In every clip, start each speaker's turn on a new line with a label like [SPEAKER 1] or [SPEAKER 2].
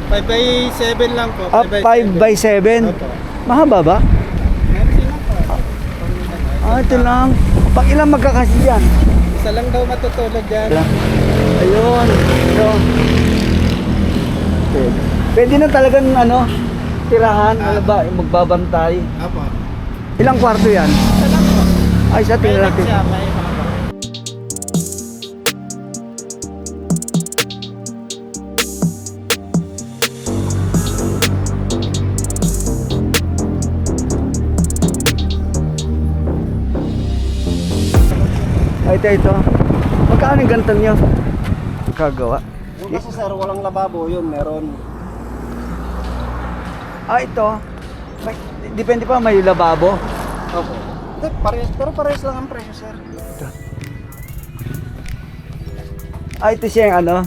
[SPEAKER 1] 5 by 7 lang po.
[SPEAKER 2] 5 by 7.
[SPEAKER 1] Opo.
[SPEAKER 2] Mahaba ba?
[SPEAKER 1] Meron lang po.
[SPEAKER 2] Ito lang. Pag ilang magkakasya dyan?
[SPEAKER 1] Isa lang daw matutulog dyan.
[SPEAKER 2] Ayun. Ito. Pwede na talagang tirahan. Ano ba? Magbabantay.
[SPEAKER 1] Apo.
[SPEAKER 2] Ilang kwarto yan?
[SPEAKER 1] Isa lang po.
[SPEAKER 2] Ay, sa tingnan natin.
[SPEAKER 1] Siya, may mga
[SPEAKER 2] Ay, ito. Magkano yung ganito nyo? Kagawa.
[SPEAKER 1] Yung kasi sir, walang lababo yun, meron.
[SPEAKER 2] Ito. Depende pa, may lababo.
[SPEAKER 1] Opo. Hindi, pero parehas lang ang presyo sir.
[SPEAKER 2] Ito siya yung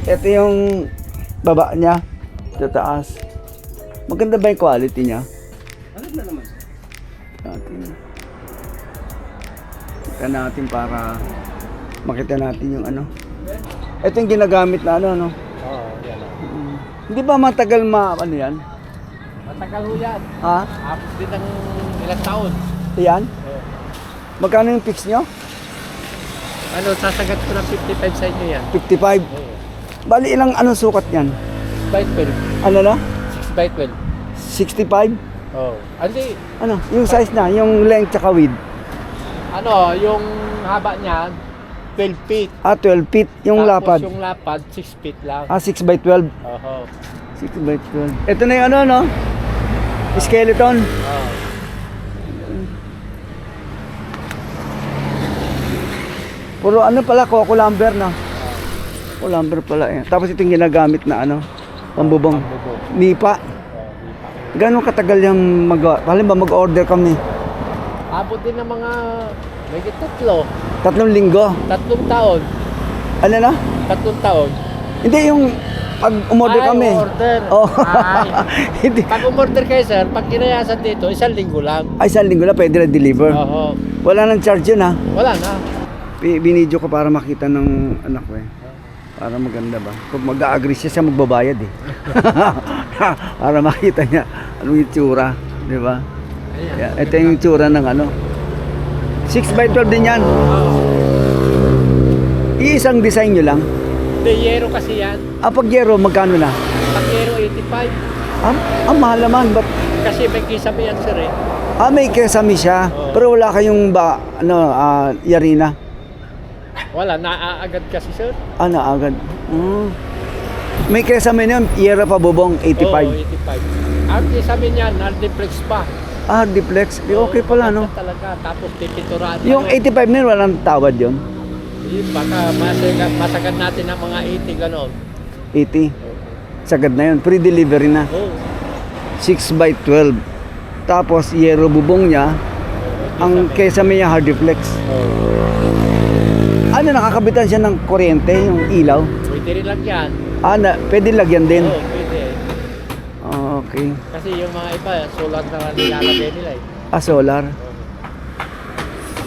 [SPEAKER 2] Ito yung baba niya. Sa taas. Maganda ba yung quality niya?
[SPEAKER 1] Ano na naman sir?
[SPEAKER 2] Ito natin para makita natin yung Ito yung ginagamit na
[SPEAKER 1] Oo, yan lang.
[SPEAKER 2] Hindi ba matagal yan?
[SPEAKER 1] Matagal ho yan.
[SPEAKER 2] Ha?
[SPEAKER 1] Tapos din ng ilang taon.
[SPEAKER 2] Yan? Magkano yung fix nyo?
[SPEAKER 1] Ano, sasagat ko ng 55 sa inyo yan.
[SPEAKER 2] 55. Bali ilang sukat yan?
[SPEAKER 1] 6 by 12.
[SPEAKER 2] Ano na?
[SPEAKER 1] 6 by 12.
[SPEAKER 2] 65?
[SPEAKER 1] Oo. Hindi,
[SPEAKER 2] Yung size na, yung length tsaka width.
[SPEAKER 1] yung haba niya, 12 feet.
[SPEAKER 2] 12 feet. Yung
[SPEAKER 1] Tapos
[SPEAKER 2] lapad.
[SPEAKER 1] yung lapad, 6 feet lang.
[SPEAKER 2] 6 by 12.
[SPEAKER 1] Oo.
[SPEAKER 2] 6 by 12. Ito na yung skeleton.
[SPEAKER 1] Oo.
[SPEAKER 2] Puro pala, coco lumber na. Coco lumber pala eh. Tapos itong ginagamit na pambubong.
[SPEAKER 1] Bubog.
[SPEAKER 2] Nipa. Gano'ng katagal yung halimbawa mag-order kami?
[SPEAKER 1] Abot din ng mga, may 3
[SPEAKER 2] linggo.
[SPEAKER 1] 3 taon.
[SPEAKER 2] Ano na?
[SPEAKER 1] 3 taon.
[SPEAKER 2] Hindi yung pag umorder kami.
[SPEAKER 1] Order.
[SPEAKER 2] Oh.
[SPEAKER 1] Ay.
[SPEAKER 2] Hindi.
[SPEAKER 1] Pag umorder kayo sir, pag kinayasan dito, 1 linggo lang.
[SPEAKER 2] Ay, 1 linggo na pwede na deliver.
[SPEAKER 1] Oo.
[SPEAKER 2] Wala nang charge yun ha.
[SPEAKER 1] Wala na.
[SPEAKER 2] Binidyo ko para makita ng anak ko eh. Para maganda ba? Kung mag-a-agree siya magbabayad eh. Para makita niya anong itsura, di ba? Yeah, ito yung itsura ng 6 by 12 din yan.
[SPEAKER 1] Oo.
[SPEAKER 2] Iisang design nyo lang.
[SPEAKER 1] De yero kasi yan.
[SPEAKER 2] Pag yero, magkano na?
[SPEAKER 1] Pag yero, 85.
[SPEAKER 2] Ang mahal naman.
[SPEAKER 1] Kasi may kisame yan sir eh.
[SPEAKER 2] May kesame siya.
[SPEAKER 1] Oo.
[SPEAKER 2] Pero wala kayong yarina.
[SPEAKER 1] Wala, naaagad kasi sir.
[SPEAKER 2] Agad. May kesame na yun, yero pa bubong, 85.
[SPEAKER 1] Oo, 85. Ang kisame niyan, nardiplex pa.
[SPEAKER 2] Diplex. Di okay pala, no?
[SPEAKER 1] Talaga, tapos pipinturaan.
[SPEAKER 2] Yung 85 na yun, walang tawad yun.
[SPEAKER 1] Baka masagad natin ng mga 80 ganon.
[SPEAKER 2] 80. Sagad na yun. Pre-delivery na.
[SPEAKER 1] Oo.
[SPEAKER 2] 6 by 12. Tapos, yero bubong niya. Ang kesame niya, hard reflex.
[SPEAKER 1] Oo.
[SPEAKER 2] Nakakabitan siya ng kuryente, yung ilaw.
[SPEAKER 1] Pwede rin lang yan.
[SPEAKER 2] Pwede lagyan din.
[SPEAKER 1] Oo, pwede.
[SPEAKER 2] Okay.
[SPEAKER 1] Kasi yung mga iba, solar na nilalagay nila eh.
[SPEAKER 2] Solar.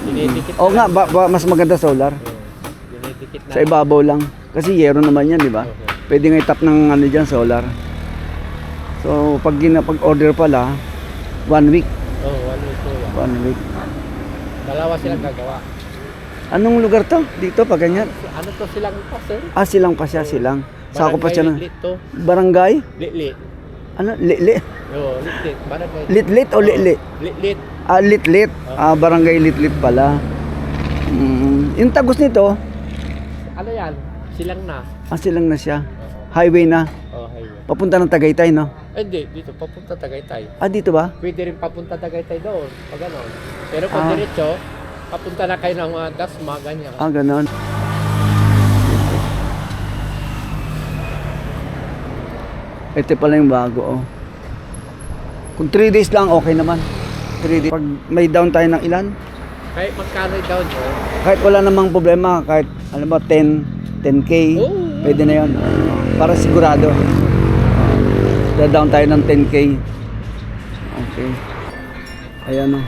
[SPEAKER 1] Dinidikit
[SPEAKER 2] Oo nga, mas maganda solar.
[SPEAKER 1] dinidikit na.
[SPEAKER 2] Sa ibabaw lang. Kasi yero naman yan, di ba? Pwede nga itap ng dyan, solar. So, pag-order pala, 1 week.
[SPEAKER 1] Oo, 1 week po yan.
[SPEAKER 2] 1 week.
[SPEAKER 1] Dalawa silang gagawa.
[SPEAKER 2] Anong lugar to? Dito, pag ganyan?
[SPEAKER 1] Ano to silang pa, sir?
[SPEAKER 2] Silang pa siya, silang. Sako pa siya ng
[SPEAKER 1] Litlit to.
[SPEAKER 2] barangay?
[SPEAKER 1] Litlit.
[SPEAKER 2] Litlit?
[SPEAKER 1] Oo, litlit. Barangay.
[SPEAKER 2] Litlit o litlit?
[SPEAKER 1] Litlit.
[SPEAKER 2] Litlit. Barangay litlit pala. Yung tagos nito,
[SPEAKER 1] Ano yan? Silang na.
[SPEAKER 2] silang na siya. Highway na.
[SPEAKER 1] Oh, highway.
[SPEAKER 2] Papunta ng Tagaytay, no?
[SPEAKER 1] Hindi, dito, papunta Tagaytay.
[SPEAKER 2] Dito ba?
[SPEAKER 1] Pwede rin papunta Tagaytay doon, pag gano'n. Pero kung diretso, papunta na kayo ng mga Dasma, ganyan.
[SPEAKER 2] Ganon. Ito pala yung bago, oh. Kung 3 days lang, okay naman. 3 days. Pag may down tayo ng ilan,
[SPEAKER 1] Kahit magkano down, oh.
[SPEAKER 2] kahit wala namang problema, kahit, 10K, pwede na yun. Para sigurado. Da-down tayo ng 10K. Okay. Ayan, oh.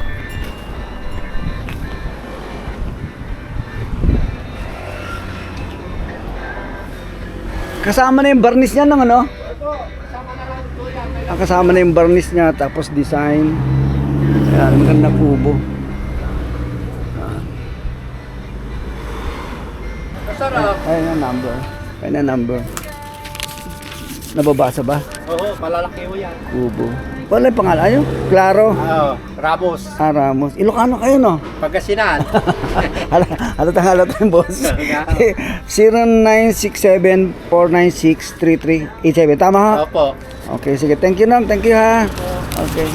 [SPEAKER 2] Kasama na yung varnish niya ng ano?
[SPEAKER 1] Ito, kasama na lang ito yan.
[SPEAKER 2] Ang kasama na yung varnish niya, tapos design. Ayan, maganda kubo.
[SPEAKER 1] Masarap.
[SPEAKER 2] Ayun ang number. Ayun ang number. Nababasa ba?
[SPEAKER 1] Oo, malalaki mo yan.
[SPEAKER 2] Kubo. Wala yung pangalan nyo? Claro.
[SPEAKER 1] Oo, Ramos.
[SPEAKER 2] Ramos. Ilocano kayo, no?
[SPEAKER 1] Pagkasinan.
[SPEAKER 2] Halata yung boss. 0967-496-3387. Tama ha?
[SPEAKER 1] Opo.
[SPEAKER 2] Okay, sige. Thank you, Nam. Thank you, ha? Okay.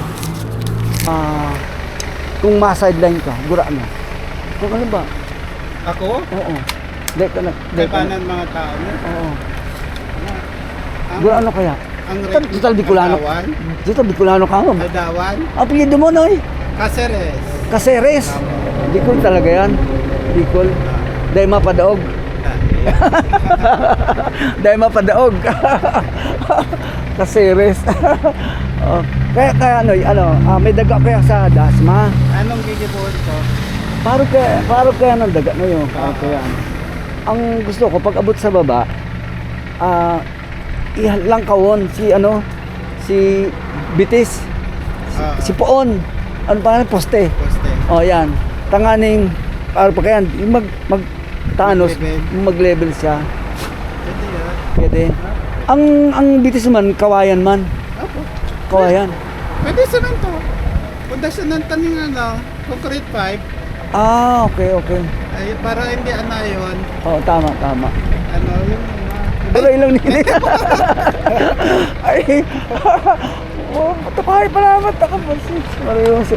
[SPEAKER 2] Kung ma-sideline ka, gura na. Kung ano ba?
[SPEAKER 3] Ako?
[SPEAKER 2] Oo. Dek ka na. Dek ka na.
[SPEAKER 3] Kaibanan mga tao mo.
[SPEAKER 2] Oo. Gura ano kaya?
[SPEAKER 3] Ang
[SPEAKER 2] Total Bicolano.
[SPEAKER 3] Aldawan.
[SPEAKER 2] Dito, Bicolano ka mo.
[SPEAKER 3] Aldawan.
[SPEAKER 2] Apelido mo, Noy?
[SPEAKER 3] Caceres.
[SPEAKER 2] Caceres. Bicol talaga yan. Bicol. Dahil mapadaog. Dahil mapadaog. Caceres. Oh. Kaya Noy, may daga kaya sa Dasma.
[SPEAKER 3] Anong gigibuhat ko?
[SPEAKER 2] Paro kaya ng daga na yun. Kaya. Ang gusto ko, pag abot sa baba, ihalang kawon si Bitis, si Poon, ano pa poste.
[SPEAKER 3] Poste.
[SPEAKER 2] O yan, tanganing, para pa kaya, tanos, mag-level siya.
[SPEAKER 3] Pwede yan.
[SPEAKER 2] Pwede. Ang Bitis man, kawayan man.
[SPEAKER 3] Opo.
[SPEAKER 2] Kawayan.
[SPEAKER 3] Pwede sa to. Pundasyon ng taning concrete pipe.
[SPEAKER 2] Okay.
[SPEAKER 3] Ay, para hindi yun.
[SPEAKER 2] Oo, tama.
[SPEAKER 3] Yung
[SPEAKER 2] Pero ilang nili. Ay, matakay pala, matakabasis. Mariyoso.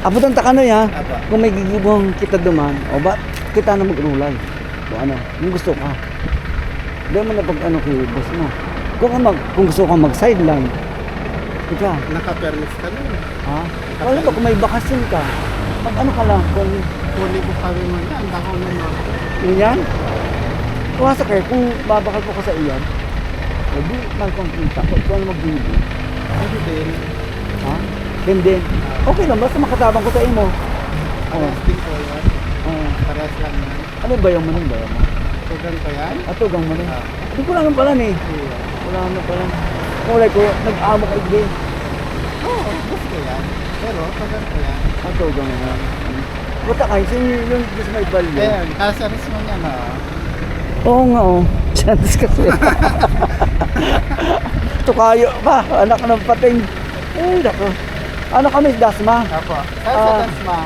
[SPEAKER 2] Abutan ta ka na ya,
[SPEAKER 3] Apa.
[SPEAKER 2] kung may gigibong kita duman, o ba, kita na magrulay. Kung yung gusto ka. Hindi mo na pag kay boss mo. Kung gusto ka mag-sideline, ika,
[SPEAKER 3] naka-permit ka nun.
[SPEAKER 2] ha? Wala ba kung may bakasyon ka, ka lang, kung
[SPEAKER 3] Huli ko kami mo yan. Dako mo mo.
[SPEAKER 2] yun yan. Kuwasa kayo, kung babakal ko ka sa iyan, di magkongkita ko, ikaw na magbibig.
[SPEAKER 3] Pwede din.
[SPEAKER 2] Ha? Hindi. Okay lang, basta makatabang ko sa imo.
[SPEAKER 3] Parehas din ko yan. Parehas lang yan.
[SPEAKER 2] Ano ba yung manong ba yan?
[SPEAKER 3] Tugan ko yan.
[SPEAKER 2] Ato gang manong.
[SPEAKER 3] Ah.
[SPEAKER 2] Hindi ko lang pala ni.
[SPEAKER 3] Iya.
[SPEAKER 2] Wala na pala. Kulay ko, nag-amo ka igay.
[SPEAKER 3] Oo, gusto yan. Pero, tugan ko yan.
[SPEAKER 2] Ato gang manong. Buta kayo, yung gusto may balyo.
[SPEAKER 3] Ayan, kasaris mo yan
[SPEAKER 2] Oo nga oh. Chance kasi. Tukayo pa, anak ng pating. Ay, nako. Ano kami, Dasma?
[SPEAKER 3] Apo.
[SPEAKER 2] Ah.
[SPEAKER 3] Sa Dasma.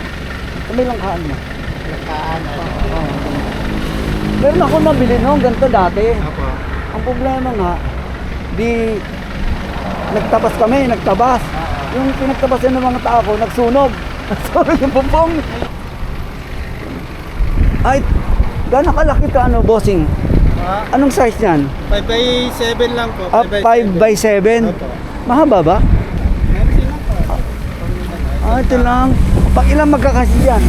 [SPEAKER 2] Kami lang kaan mo.
[SPEAKER 3] Lakaan.
[SPEAKER 2] Meron ako nabili noong ganito dati.
[SPEAKER 3] Apo.
[SPEAKER 2] Ang problema nga, nagtabas kami, Yung pinagtabasan ng mga tao ko, nagsunog. Nagsunog yung bumbong. Ay, gano'ng kalaki ka, bossing? Anong size yan?
[SPEAKER 3] 5x7 lang po.
[SPEAKER 2] 5x7?
[SPEAKER 3] Opo.
[SPEAKER 2] Mahaba ba?
[SPEAKER 3] Meron lang po.
[SPEAKER 2] Ito lang. Pag ilang magkakasi yan?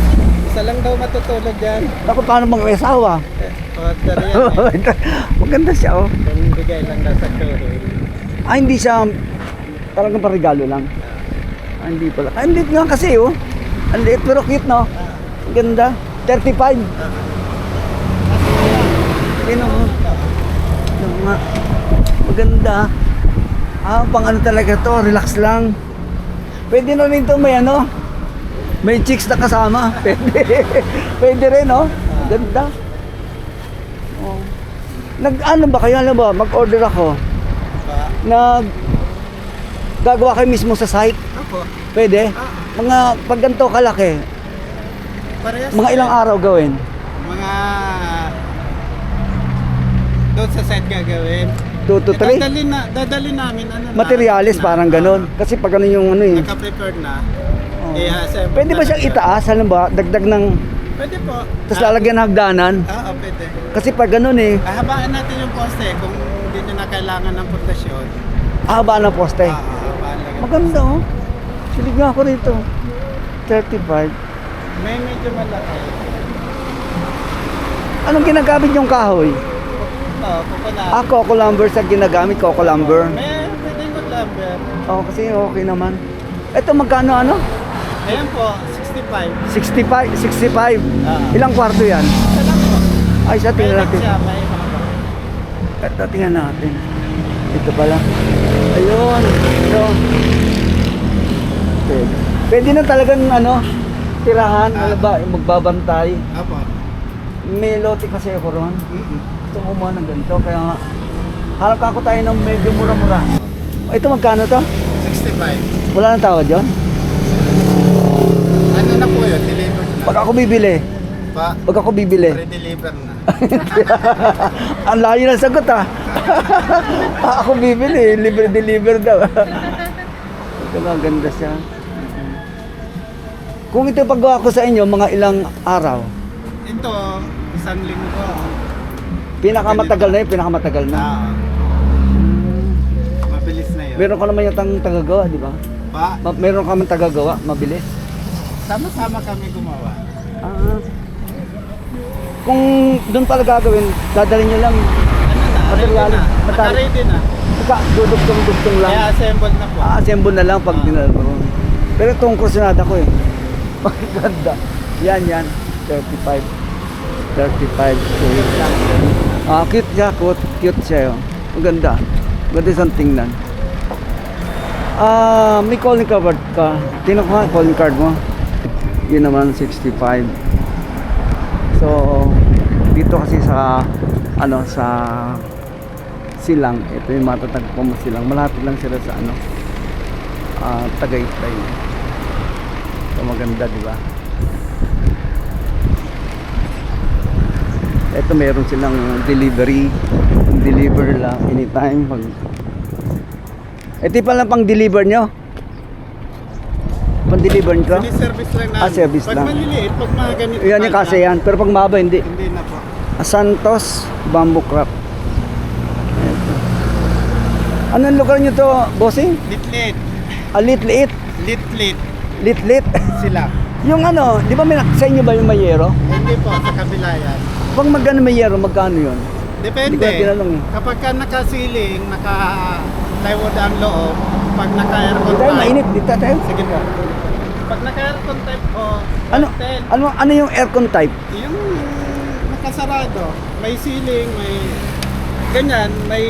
[SPEAKER 3] Isa lang daw matutulog dyan.
[SPEAKER 2] Ako, paano mag-asawa?
[SPEAKER 3] Order yan
[SPEAKER 2] Maganda siya, oh.
[SPEAKER 3] Kung bigay lang daw sa showroom.
[SPEAKER 2] Hindi siya talagang parigalo lang. Hindi pala. Ang liit nga kasi, oh. Ang liit pero cute, no? Ang ganda. 35. Yun, oh. Yung nga. Maganda. Pang ano talaga to, relax lang. Pwede na rin to may may chicks na kasama. Pwede rin, oh. Ganda. Oh. Ano ba kayo, mag-order ako. Gagawa kayo mismo sa site.
[SPEAKER 3] Opo.
[SPEAKER 2] Pwede? Mga pag ganito kalaki,
[SPEAKER 3] Parehas.
[SPEAKER 2] mga ilang araw gawin?
[SPEAKER 3] Mga doon sa site gagawin.
[SPEAKER 2] 2 to 3?
[SPEAKER 3] Dadali namin
[SPEAKER 2] Materialis parang ganun. Kasi pag ano yung
[SPEAKER 3] naka-prepare na.
[SPEAKER 2] Oh.
[SPEAKER 3] I-assemble
[SPEAKER 2] Pwede ba
[SPEAKER 3] na
[SPEAKER 2] siyang
[SPEAKER 3] siya.
[SPEAKER 2] itaas? Dagdag ng,
[SPEAKER 3] Pwede po.
[SPEAKER 2] tapos lalagyan ng hagdanan?
[SPEAKER 3] Pwede.
[SPEAKER 2] Kasi pag ganun
[SPEAKER 3] Hahabaan natin yung poste kung hindi nyo na kailangan ng pundasyon.
[SPEAKER 2] haba ng poste.
[SPEAKER 3] Hahabaan lang.
[SPEAKER 2] Maganda oh. Silig nga ako rito. 35.
[SPEAKER 3] May medyo malaki.
[SPEAKER 2] Anong ginagamit yung kahoy?
[SPEAKER 3] Coconut.
[SPEAKER 2] Coco lumber sa ginagamit, Coco lumber.
[SPEAKER 3] May pwede yung lumber.
[SPEAKER 2] Kasi okay naman. Ito magkano
[SPEAKER 3] Ayan po, 65.
[SPEAKER 2] 65.
[SPEAKER 3] Ah.
[SPEAKER 2] Ilang kwarto yan?
[SPEAKER 3] Isa lang po.
[SPEAKER 2] Ay, sa
[SPEAKER 3] May
[SPEAKER 2] tingnan
[SPEAKER 3] lock
[SPEAKER 2] natin.
[SPEAKER 3] siya, may mga.
[SPEAKER 2] Ito, tingnan natin. Ito pala. Ayun. Ito. Pwede. Pwede na talagang ano, tirahan, ano ba, magbabantay.
[SPEAKER 3] Apo.
[SPEAKER 2] May lote kasi ako ron.
[SPEAKER 3] Mm-mm.
[SPEAKER 2] Gusto ko mo ng ganito, kaya nga, hanap ako tayo ng medyo mura-mura. Ito magkano to?
[SPEAKER 3] 65.
[SPEAKER 2] Wala nang tawad yun?
[SPEAKER 3] Ano na po yun? Deliver na.
[SPEAKER 2] Pag ako bibili,
[SPEAKER 3] Pa,
[SPEAKER 2] pag ako bibili.
[SPEAKER 3] pre-deliver na.
[SPEAKER 2] Ang layo ng sagot ah. Ako bibili, libre-deliver daw. Ito nga, ganda siya. Kung ito paggawa ko sa inyo, mga ilang araw?
[SPEAKER 3] Ito, isang linggo.
[SPEAKER 2] Pinakamatagal na yun, pinakamatagal na.
[SPEAKER 3] Mabilis na yun.
[SPEAKER 2] Meron ka naman yatang tagagawa, di ba?
[SPEAKER 3] Pa,
[SPEAKER 2] Meron ka naman tagagawa, mabilis.
[SPEAKER 3] sama-sama kami gumawa.
[SPEAKER 2] Ah. Kung doon pala gagawin, dadalhin nyo lang. Material.
[SPEAKER 3] Naka-ready na.
[SPEAKER 2] Dudugtong-dugtong lang.
[SPEAKER 3] Kaya assemble na po.
[SPEAKER 2] Assemble na lang pag dinala mo. Pero itong kursunada ko eh. Maganda. Yan. 35. 35. Cute siya. Cute siya yun. Maganda. Maganda isang tingnan. May calling card ka. Tingnan ko nga calling card mo. Yun naman 65. So, dito kasi sa sa Silang, ito yung matatagpo mo Silang. Malapit lang sila sa Tagaytay. So, maganda, di ba? Ito meron silang delivery. Deliver lang anytime. Ito pa lang pang deliver nyo. Pang-deliver nyo?
[SPEAKER 3] Service lang namin.
[SPEAKER 2] Service
[SPEAKER 3] pag
[SPEAKER 2] lang.
[SPEAKER 3] maliliit, pag mga ganito.
[SPEAKER 2] Yan yung kasi yan. Pero pag mahaba, hindi.
[SPEAKER 3] Hindi na po.
[SPEAKER 2] Santos Bamboo Craft. Ito. Anong lugar nyo to, bossing?
[SPEAKER 3] Litlit.
[SPEAKER 2] Litlit.
[SPEAKER 3] Litlit.
[SPEAKER 2] Litlit.
[SPEAKER 3] Sila.
[SPEAKER 2] Yung di ba sa inyo ba yung mayero?
[SPEAKER 3] Hindi po, sa kabila yan.
[SPEAKER 2] Pag magkano mayero, magkano yun?
[SPEAKER 3] Depende.
[SPEAKER 2] Hindi ko tinanong eh.
[SPEAKER 3] Kapag ka naka-ceiling, naka-plywood ang loob, pag naka-aircon
[SPEAKER 2] Dito tayo, mainit. Dito tayo.
[SPEAKER 3] Sige po. Pag naka-aircon type po, 10.
[SPEAKER 2] Ano yung aircon type?
[SPEAKER 3] Yung nakasarado, may ceiling, may ganyan, may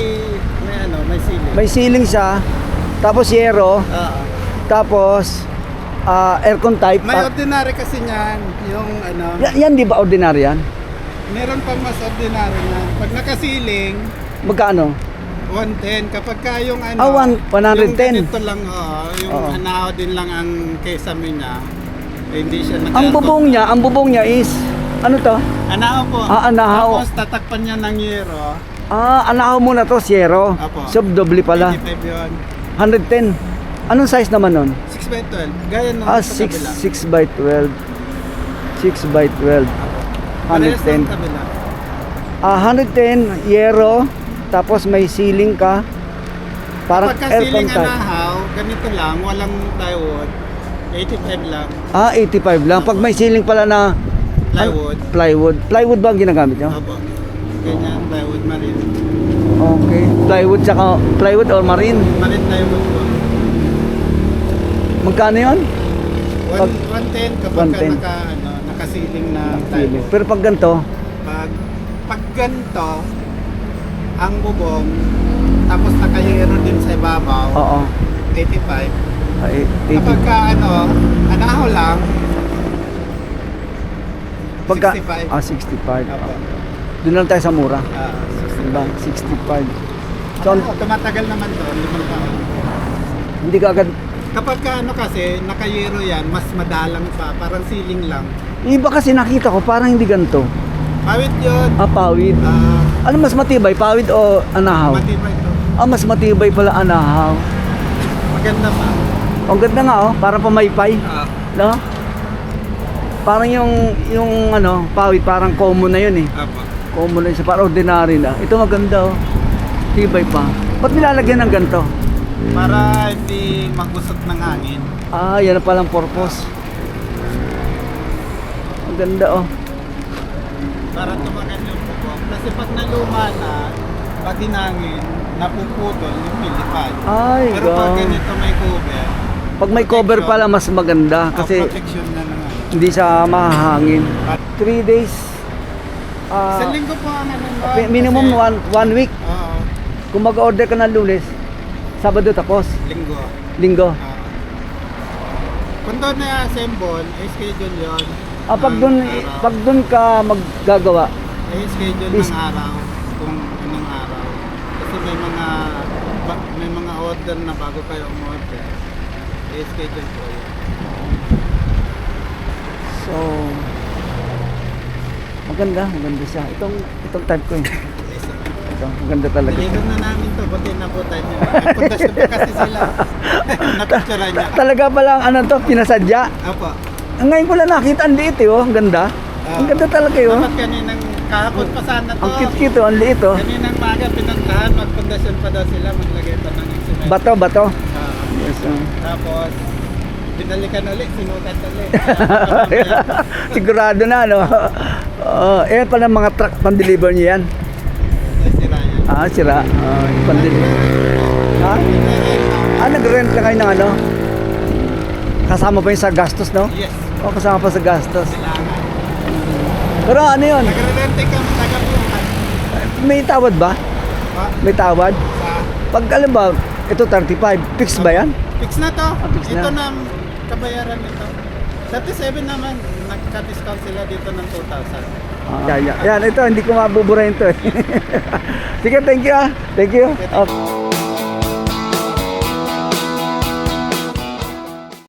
[SPEAKER 3] ceiling.
[SPEAKER 2] May ceiling siya, tapos yero,
[SPEAKER 3] Oo.
[SPEAKER 2] tapos aircon type.
[SPEAKER 3] May ordinary kasi niyan, yung
[SPEAKER 2] Yan di ba ordinary yan?
[SPEAKER 3] meron pang mas ordinary na. Pag naka-ceiling,
[SPEAKER 2] Magkano?
[SPEAKER 3] 110. Kapag ka yung
[SPEAKER 2] 110.
[SPEAKER 3] yung ganito lang, yung
[SPEAKER 2] Oo.
[SPEAKER 3] anahaw din lang ang kesame niya, hindi siya
[SPEAKER 2] Ang bubong niya is, ano to?
[SPEAKER 3] Anahaw po.
[SPEAKER 2] Anahaw.
[SPEAKER 3] Tapos tatakpan niya ng yero.
[SPEAKER 2] Anahaw muna to, zero.
[SPEAKER 3] Apo.
[SPEAKER 2] So, doble pala.
[SPEAKER 3] 25 yun.
[SPEAKER 2] 110. Anong size naman nun?
[SPEAKER 3] 6 by 12. Gaya nung sa
[SPEAKER 2] 6
[SPEAKER 3] kabila.
[SPEAKER 2] 6 by 12. 6 by 12.
[SPEAKER 3] Parehas ng
[SPEAKER 2] 110.
[SPEAKER 3] kabila.
[SPEAKER 2] 110 yero, tapos may ceiling ka. Parang
[SPEAKER 3] Pagka
[SPEAKER 2] aircon
[SPEAKER 3] ceiling
[SPEAKER 2] type.
[SPEAKER 3] anahaw, ganito lang, walang plywood. 85 lang.
[SPEAKER 2] 85 lang. Pag may ceiling pala na
[SPEAKER 3] Plywood.
[SPEAKER 2] Plywood ba ang ginagamit nyo?
[SPEAKER 3] Opo. Ganyan, plywood marine.
[SPEAKER 2] Okay. Plywood or marine?
[SPEAKER 3] Marine plywood po.
[SPEAKER 2] Magkano yun?
[SPEAKER 3] 110 kapag
[SPEAKER 2] 110.
[SPEAKER 3] naka-ceiling na
[SPEAKER 2] Ceiling.
[SPEAKER 3] plywood.
[SPEAKER 2] Pero pag ganito,
[SPEAKER 3] Pag ganito, ang bubong, tapos nakahero din sa ibabaw,
[SPEAKER 2] oo.
[SPEAKER 3] 85.
[SPEAKER 2] 80.
[SPEAKER 3] Kapag ka anahaw lang,
[SPEAKER 2] Pagka,
[SPEAKER 3] 65.
[SPEAKER 2] 65.
[SPEAKER 3] Opo.
[SPEAKER 2] Doon lang tayo sa mura.
[SPEAKER 3] 65.
[SPEAKER 2] Diba? 65. So,
[SPEAKER 3] Tumatagal naman doon, 5 taon.
[SPEAKER 2] hindi ka agad.
[SPEAKER 3] Kapag ka kasi, nakayero yan, mas madalang pa, parang ceiling lang.
[SPEAKER 2] Iba kasi nakita ko, parang hindi ganito.
[SPEAKER 3] Pawid yun,
[SPEAKER 2] Pawid. Ano mas matibay, pawid o anahaw?
[SPEAKER 3] matibay to.
[SPEAKER 2] Mas matibay pala anahaw.
[SPEAKER 3] Maganda pa.
[SPEAKER 2] Ang ganda nga parang pamaypay. No? Parang yung pawid, parang common na yun eh.
[SPEAKER 3] Apo.
[SPEAKER 2] Common na yun, parang ordinary na. Ito maganda tibay pa. Ba't nilalagyan ng ganito?
[SPEAKER 3] Para hindi magusot ng hangin.
[SPEAKER 2] Yan na palang purpose. Ang ganda
[SPEAKER 3] Para tumagal yung bubong. Kasi pag naluma na, pag hinangin, napuputol yung pilipad.
[SPEAKER 2] Ay,
[SPEAKER 3] Pero pag ganito may cover,
[SPEAKER 2] pag may cover pala, mas maganda. Kasi
[SPEAKER 3] protection na naman.
[SPEAKER 2] hindi siya mahahangin. 3 days.
[SPEAKER 3] Isang linggo po ang
[SPEAKER 2] Minimum
[SPEAKER 3] kasi-
[SPEAKER 2] 1 week.
[SPEAKER 3] Oo.
[SPEAKER 2] Kung mag-order ka ng Lunes, Sabado tapos,
[SPEAKER 3] Linggo.
[SPEAKER 2] Linggo.
[SPEAKER 3] Kung doon na-assemble, schedule yun.
[SPEAKER 2] Pag
[SPEAKER 3] Ang
[SPEAKER 2] doon,
[SPEAKER 3] araw.
[SPEAKER 2] pag doon ka maggagawa,
[SPEAKER 3] Schedule
[SPEAKER 2] is-
[SPEAKER 3] ng araw kung anong araw. Kasi may mga order na bago kayo umorder. Schedule po yun.
[SPEAKER 2] so maganda siya. Itong type ko eh. Ito, maganda talaga.
[SPEAKER 3] Niligon na namin to, buti na po tayo. Nagpuntas na kasi sila. Napicturean niya.
[SPEAKER 2] Talaga palang ano to, pinasadya.
[SPEAKER 3] Apo.
[SPEAKER 2] Ngayon ko lang nakita, ang liit eh, oh. Ang ganda. Ang ganda talaga yun.
[SPEAKER 3] Dapat kaninang kahapon pa sana to.
[SPEAKER 2] Ang cute oh, ang liit oh.
[SPEAKER 3] Kaninang maga pinaglahan, magpundasyon pa daw sila, maglagay pa ng cement.
[SPEAKER 2] Bato.
[SPEAKER 3] Ah,
[SPEAKER 2] Yes, oh.
[SPEAKER 3] tapos, binalikan ulit, sinukat ulit.
[SPEAKER 2] Sigurado na, no? Pala mga truck, pan-deliver niyo yan.
[SPEAKER 3] Sira yan.
[SPEAKER 2] Sira. Pan-deliver. Ha? Nag-rent lang kayo ng ano? Kasama pa yung sa gastos, no?
[SPEAKER 3] Yes,
[SPEAKER 2] Kasama pa sa gastos.
[SPEAKER 3] kailangan.
[SPEAKER 2] Pero ano yun?
[SPEAKER 3] Nagre-rente kami taga-puhan.
[SPEAKER 2] May tawad ba? May tawad?
[SPEAKER 3] Sa
[SPEAKER 2] Pag alam ba, ito 35, fix ba yan?
[SPEAKER 3] fix na to.
[SPEAKER 2] Fix na.
[SPEAKER 3] Ito na kabayaran nito. 37 naman, nagka-discount sila dito ng 2,000.
[SPEAKER 2] Yan, ito, hindi ko mabuburahin to eh. Sige, thank you ah. Thank you.